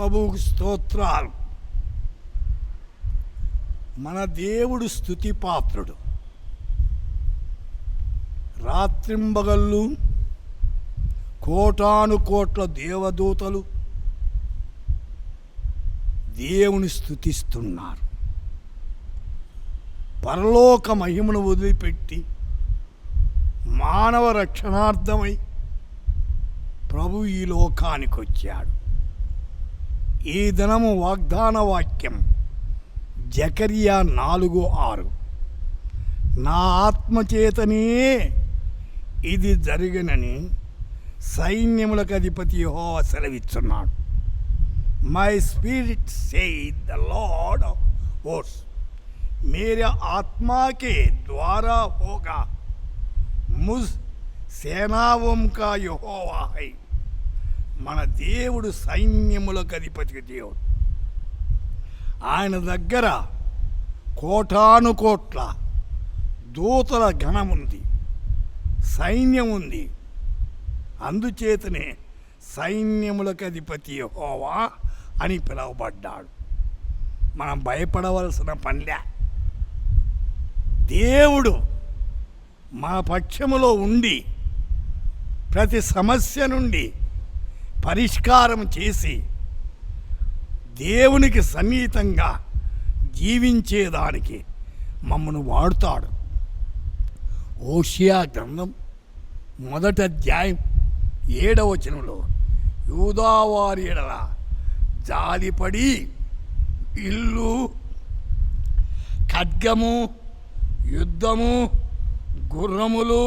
ప్రభువుకు స్తోత్రాలు. మన దేవుడు స్తుతిపాత్రుడు. రాత్రింబగళ్ళు కోటాను కోట్ల దేవదూతలు దేవుని స్తుతిస్తున్నారు. పరలోక మహిమను వదిలిపెట్టి మానవ రక్షణార్థమై ప్రభు ఈ లోకానికి వచ్చాడు. ఈ దినము వాగ్దాన వాక్యం జకర్యా 4:6. నా ఆత్మచేతనే ఇది జరిగినని సైన్యములకు అధిపతి యెహోవా సెలవిస్తున్నాడు. My spirit said the lord of hosts, मेरे आत्मा के द्वारा होगा, मुझ सेनाओं का यहोवा है. మన దేవుడు సైన్యములకు అధిపతి దేవుడు. ఆయన దగ్గర కోటాను కోట్ల దూతల గణముంది, సైన్యం ఉంది. అందుచేతనే సైన్యములకు అధిపతి యెహోవా అని పిలువబడ్డాడు. మనం భయపడవలసిన పనిలే. దేవుడు మన పక్షములో ఉండి ప్రతి సమస్య నుండి పరిష్కారం చేసి దేవునికి సన్నిహితంగా జీవించేదానికి మమ్మను వాడుతాడు. హోషేయ గ్రంథం 1వ అధ్యాయం 7వ వచనంలో యూదావారి ఎడల జాలిపడి ఇల్లు, ఖడ్గము, యుద్ధము, గుర్రములు,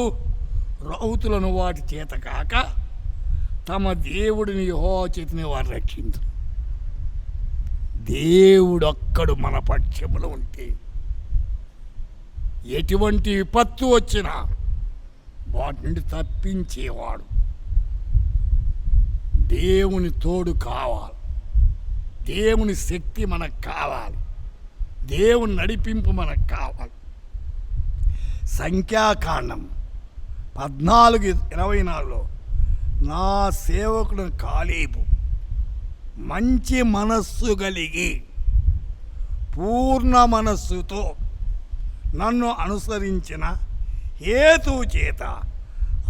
రౌతులను వాటి చేత కాక తమ దేవుడిని యెహోవా చేతిని వారు రక్షించు. దేవుడొక్కడు మన పక్షములో ఉంటే ఎటువంటి విపత్తు వచ్చినా వాటి నుండి తప్పించేవాడు. దేవుని తోడు కావాలి, దేవుని శక్తి మనకు కావాలి, దేవుని నడిపింపు మనకు కావాలి. సంఖ్యాకాండం 14:24లో నా సేవకుడు కాలేబు మంచి మనస్సు కలిగి పూర్ణ మనస్సుతో నన్ను అనుసరించిన హేతువు చేత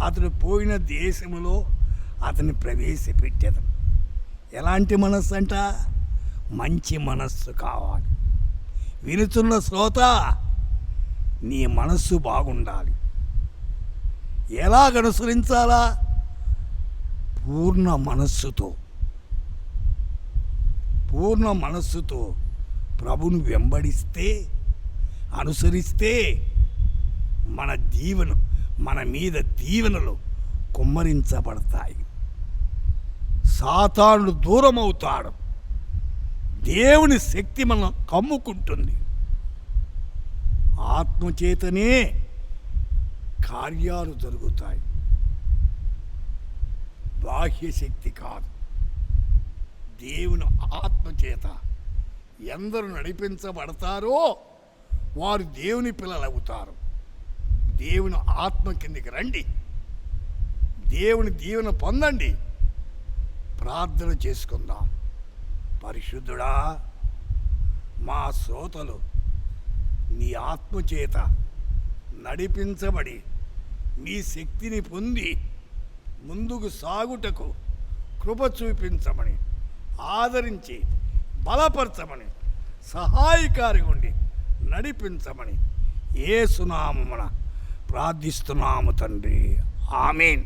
అతడు పోయిన దేశములో అతన్ని ప్రవేశపెట్టేది. ఎలాంటి మనస్సు అంట? మంచి మనస్సు కావాలి. వినుతున్న శ్రోత, నీ మనస్సు బాగుండాలి. ఎలాగ అనుసరించాలా? పూర్ణ మనస్సుతో ప్రభువును వెంబడిస్తే, అనుసరిస్తే మన మీద దీవెనలు కుమ్మరించబడతాయి. సాతానుడు దూరం అవుతాడు. దేవుని శక్తి మనం కమ్ముకుంటుంది. ఆత్మచేతనే కార్యాలు జరుగుతాయి, బాహ్య శక్తి కాదు. దేవుని ఆత్మచేత ఎందరు నడిపించబడతారో వారు దేవుని పిల్లలవుతారు. దేవుని ఆత్మ కిందికి రండి, దేవుని దీవెన పొందండి. ప్రార్థన చేసుకుందాం. పరిశుద్ధుడా, మా శ్రోతలు నీ ఆత్మచేత నడిపించబడి నీ శక్తిని పొంది ముందుకు సాగుటకు కృప చూపించమని, ఆదరించి బలపరచమని, సహాయకారిగా ఉండి నడిపించమని యేసు నామమున ప్రార్థిస్తున్నాము తండ్రి. ఆమేన్.